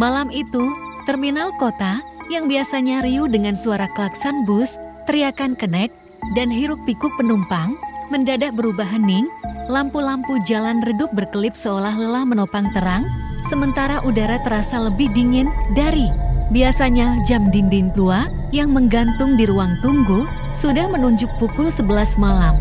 Malam itu, terminal kota yang biasanya riuh dengan suara klakson bus, teriakan kenek, dan hiruk-pikuk penumpang, mendadak berubah hening. Lampu-lampu jalan redup berkelip seolah lelah menopang terang, sementara udara terasa lebih dingin dari biasanya. Jam dinding tua yang menggantung di ruang tunggu sudah menunjuk pukul 11 malam.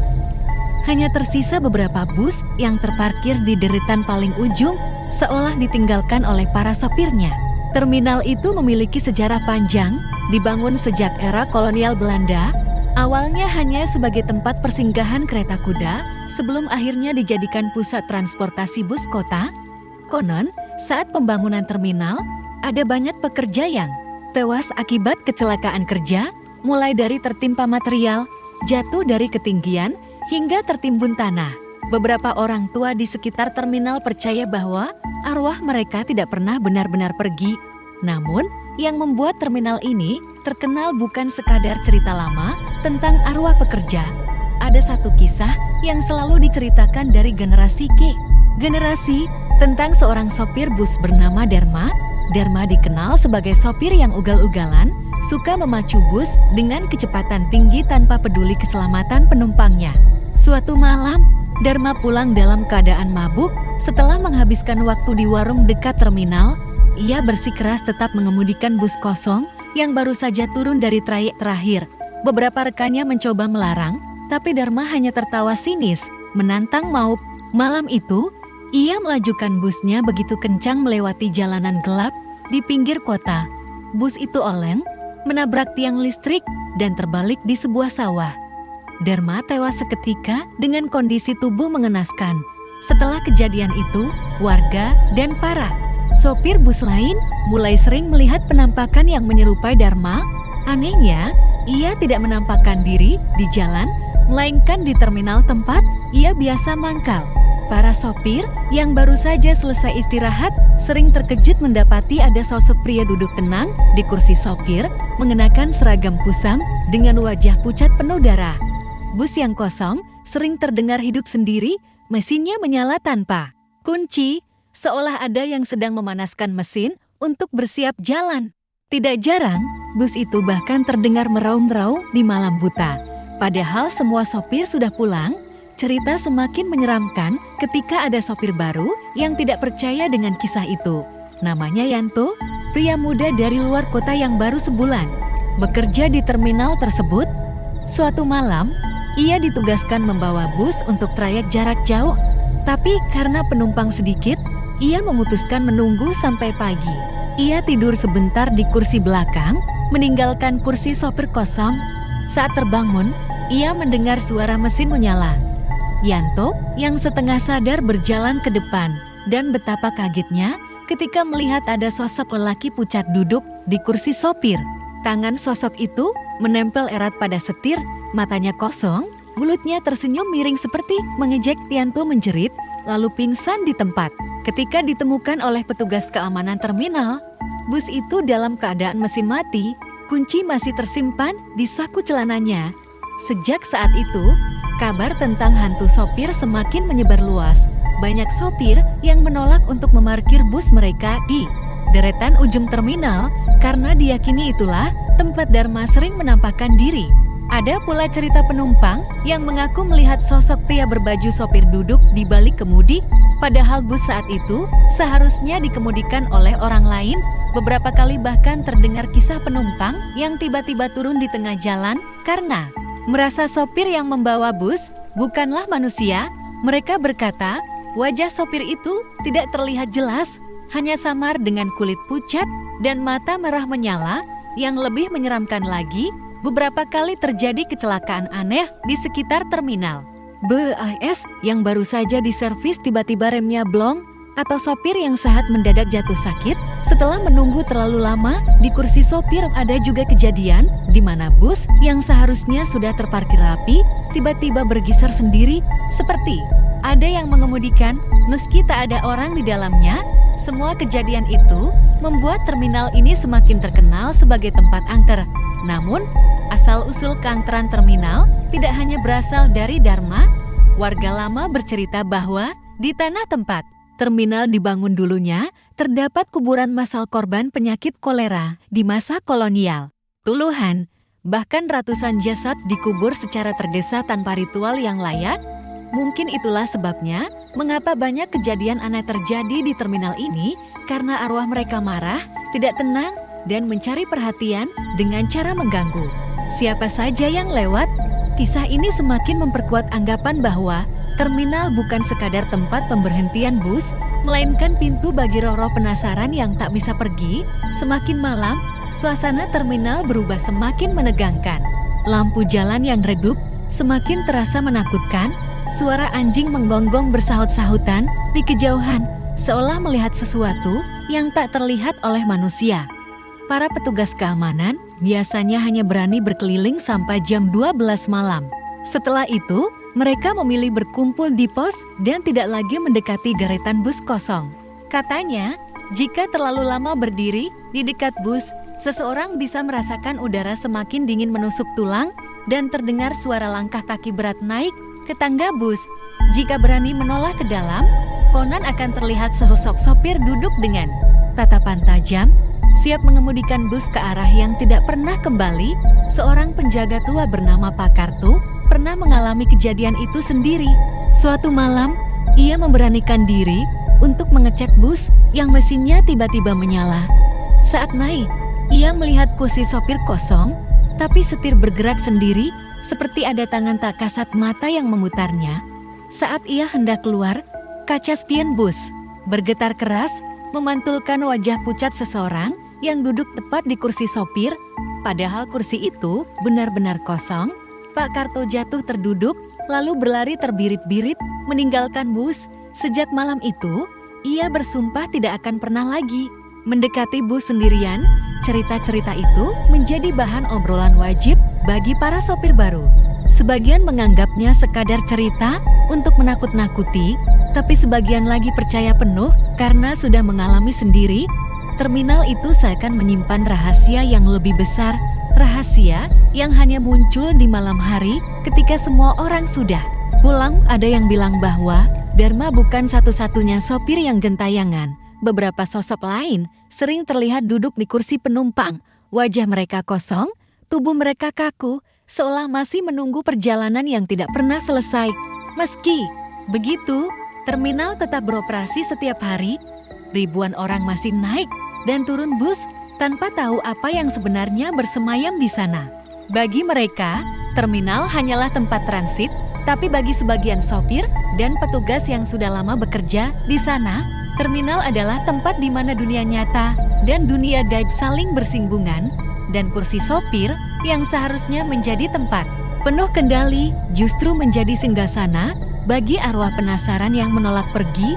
Hanya tersisa beberapa bus yang terparkir di deretan paling ujung, seolah ditinggalkan oleh para sopirnya. Terminal itu memiliki sejarah panjang, dibangun sejak era kolonial Belanda. Awalnya hanya sebagai tempat persinggahan kereta kuda, sebelum akhirnya dijadikan pusat transportasi bus kota. Konon, saat pembangunan terminal, ada banyak pekerja yang tewas akibat kecelakaan kerja, mulai dari tertimpa material, jatuh dari ketinggian, hingga tertimbun tanah. Beberapa orang tua di sekitar terminal percaya bahwa arwah mereka tidak pernah benar-benar pergi. Namun, yang membuat terminal ini terkenal bukan sekadar cerita lama tentang arwah pekerja. Ada satu kisah yang selalu diceritakan dari generasi ke generasi tentang seorang sopir bus bernama Dharma. Dharma dikenal sebagai sopir yang ugal-ugalan, suka memacu bus dengan kecepatan tinggi tanpa peduli keselamatan penumpangnya. Suatu malam, Dharma pulang dalam keadaan mabuk. Setelah menghabiskan waktu di warung dekat terminal, ia bersikeras tetap mengemudikan bus kosong yang baru saja turun dari trayek terakhir. Beberapa rekannya mencoba melarang, tapi Dharma hanya tertawa sinis, menantang maut. Malam itu, ia melajukan busnya begitu kencang melewati jalanan gelap di pinggir kota. Bus itu oleng, menabrak tiang listrik, dan terbalik di sebuah sawah. Dharma tewas seketika dengan kondisi tubuh mengenaskan. Setelah kejadian itu, warga dan para sopir bus lain mulai sering melihat penampakan yang menyerupai Dharma. Anehnya, ia tidak menampakkan diri di jalan, melainkan di terminal tempat ia biasa mangkal. Para sopir yang baru saja selesai istirahat sering terkejut mendapati ada sosok pria duduk tenang di kursi sopir, mengenakan seragam kusam dengan wajah pucat penuh darah. Bus yang kosong sering terdengar hidup sendiri, mesinnya menyala tanpa kunci, seolah ada yang sedang memanaskan mesin untuk bersiap jalan. Tidak jarang, bus itu bahkan terdengar meraung-raung di malam buta. Padahal semua sopir sudah pulang. Cerita semakin menyeramkan ketika ada sopir baru yang tidak percaya dengan kisah itu. Namanya Yanto, pria muda dari luar kota yang baru sebulan bekerja di terminal tersebut. Suatu malam, ia ditugaskan membawa bus untuk trayek jarak jauh. Tapi karena penumpang sedikit, ia memutuskan menunggu sampai pagi. Ia tidur sebentar di kursi belakang, meninggalkan kursi sopir kosong. Saat terbangun, ia mendengar suara mesin menyala. Yanto yang setengah sadar berjalan ke depan, dan betapa kagetnya ketika melihat ada sosok lelaki pucat duduk di kursi sopir. Tangan sosok itu menempel erat pada setir, matanya kosong, mulutnya tersenyum miring seperti mengejek. Yanto menjerit, lalu pingsan di tempat. Ketika ditemukan oleh petugas keamanan terminal, bus itu dalam keadaan mesin mati, kunci masih tersimpan di saku celananya. Sejak saat itu, kabar tentang hantu sopir semakin menyebar luas. Banyak sopir yang menolak untuk memarkir bus mereka di deretan ujung terminal karena diyakini itulah tempat Dharma sering menampakkan diri. Ada pula cerita penumpang yang mengaku melihat sosok pria berbaju sopir duduk di balik kemudi, padahal bus saat itu seharusnya dikemudikan oleh orang lain. Beberapa kali bahkan terdengar kisah penumpang yang tiba-tiba turun di tengah jalan karena merasa sopir yang membawa bus bukanlah manusia. Mereka berkata, wajah sopir itu tidak terlihat jelas, hanya samar dengan kulit pucat dan mata merah menyala. Yang lebih menyeramkan lagi, beberapa kali terjadi kecelakaan aneh di sekitar terminal. BAS yang baru saja diservis tiba-tiba remnya blong, atau sopir yang sehat mendadak jatuh sakit setelah menunggu terlalu lama di kursi sopir. Ada juga kejadian di mana bus yang seharusnya sudah terparkir rapi tiba-tiba bergeser sendiri, seperti ada yang mengemudikan meski tak ada orang di dalamnya. Semua kejadian itu membuat terminal ini semakin terkenal sebagai tempat angker. Namun, asal-usul keangkeran terminal tidak hanya berasal dari Dharma. Warga lama bercerita bahwa di tanah tempat Terminal dibangun dulunya, terdapat kuburan massal korban penyakit kolera di masa kolonial. Puluhan, bahkan ratusan jasad dikubur secara tergesa tanpa ritual yang layak. Mungkin itulah sebabnya mengapa banyak kejadian aneh terjadi di terminal ini, karena arwah mereka marah, tidak tenang, dan mencari perhatian dengan cara mengganggu siapa saja yang lewat. Kisah ini semakin memperkuat anggapan bahwa terminal bukan sekadar tempat pemberhentian bus, melainkan pintu bagi roh-roh penasaran yang tak bisa pergi. Semakin malam, suasana terminal berubah semakin menegangkan. Lampu jalan yang redup semakin terasa menakutkan. Suara anjing menggonggong bersahut-sahutan di kejauhan, seolah melihat sesuatu yang tak terlihat oleh manusia. Para petugas keamanan biasanya hanya berani berkeliling sampai jam 12 malam. Setelah itu, mereka memilih berkumpul di pos dan tidak lagi mendekati deretan bus kosong. Katanya, jika terlalu lama berdiri di dekat bus, seseorang bisa merasakan udara semakin dingin menusuk tulang dan terdengar suara langkah kaki berat naik ke tangga bus. Jika berani menoleh ke dalam, konon akan terlihat sesosok sopir duduk dengan tatapan tajam, siap mengemudikan bus ke arah yang tidak pernah kembali. Seorang penjaga tua bernama Pak Kartu pernah mengalami kejadian itu sendiri. Suatu malam, ia memberanikan diri untuk mengecek bus yang mesinnya tiba-tiba menyala. Saat naik, ia melihat kursi sopir kosong, tapi setir bergerak sendiri, seperti ada tangan tak kasat mata yang memutarnya. Saat ia hendak keluar, kaca spion bus bergetar keras, memantulkan wajah pucat seseorang yang duduk tepat di kursi sopir. Padahal kursi itu benar-benar kosong. Pak Karto jatuh terduduk, lalu berlari terbirit-birit, meninggalkan bus. Sejak malam itu, ia bersumpah tidak akan pernah lagi mendekati bus sendirian. Cerita-cerita itu menjadi bahan obrolan wajib bagi para sopir baru. Sebagian menganggapnya sekadar cerita untuk menakut-nakuti, tapi sebagian lagi percaya penuh karena sudah mengalami sendiri. Terminal itu seakan menyimpan rahasia yang lebih besar, rahasia yang hanya muncul di malam hari ketika semua orang sudah pulang. Ada yang bilang bahwa Dharma bukan satu-satunya sopir yang gentayangan. Beberapa sosok lain sering terlihat duduk di kursi penumpang. Wajah mereka kosong, tubuh mereka kaku, seolah masih menunggu perjalanan yang tidak pernah selesai. Meski begitu, terminal tetap beroperasi setiap hari. Ribuan orang masih naik dan turun bus tanpa tahu apa yang sebenarnya bersemayam di sana. Bagi mereka, terminal hanyalah tempat transit, tapi bagi sebagian sopir dan petugas yang sudah lama bekerja di sana, terminal adalah tempat di mana dunia nyata dan dunia gaib saling bersinggungan, dan kursi sopir yang seharusnya menjadi tempat penuh kendali justru menjadi singgasana bagi arwah penasaran yang menolak pergi.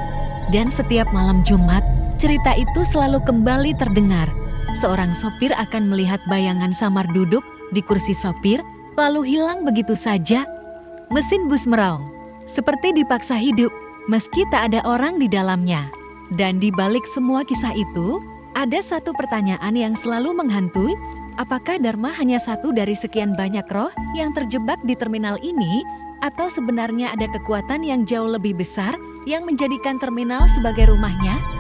Dan setiap malam Jumat, cerita itu selalu kembali terdengar. Seorang sopir akan melihat bayangan samar duduk di kursi sopir, lalu hilang begitu saja. Mesin bus meraung, seperti dipaksa hidup, meski tak ada orang di dalamnya. Dan di balik semua kisah itu, ada satu pertanyaan yang selalu menghantui. Apakah Dharma hanya satu dari sekian banyak roh yang terjebak di terminal ini? Atau sebenarnya ada kekuatan yang jauh lebih besar yang menjadikan terminal sebagai rumahnya?